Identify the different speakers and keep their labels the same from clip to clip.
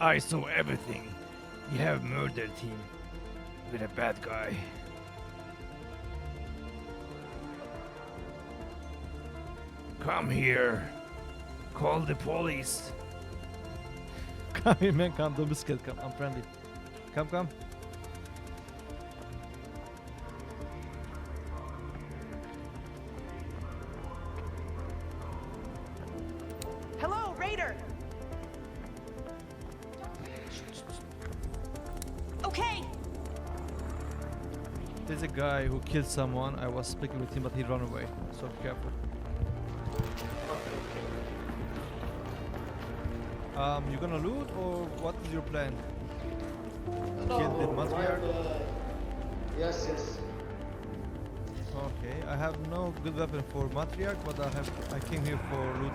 Speaker 1: I saw everything. You have murdered him with a bad guy. Come here. Call the police.
Speaker 2: Come here, man. Come. Don't be scared. Come. I'm friendly. Come.
Speaker 3: Hello, Raider! Okay!
Speaker 2: There's a guy who killed someone. I was speaking with him, but he ran away. So be careful. You gonna loot or what is your plan? Kill the matriarch?
Speaker 4: Yes.
Speaker 2: Okay, I have no good weapon for matriarch, but I came here for loot.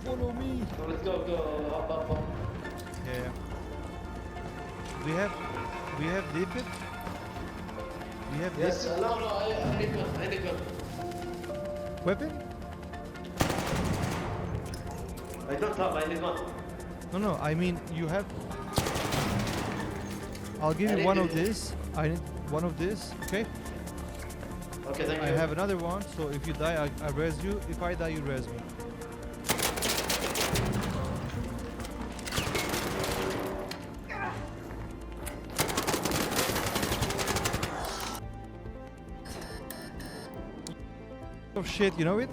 Speaker 2: Follow me.
Speaker 4: So let's go. Up.
Speaker 2: Yeah. We have defib. We have
Speaker 4: Yes.
Speaker 2: defib.
Speaker 4: No. I need one.
Speaker 2: Weapon?
Speaker 4: I don't have. I need one.
Speaker 2: No. I mean you have. I'll give
Speaker 4: I
Speaker 2: you one
Speaker 4: need
Speaker 2: of this. I need one of this. Okay.
Speaker 4: Okay, thank you.
Speaker 2: I have another one. So if you die, I res you. If I die, you res me. Oh shit! You know it?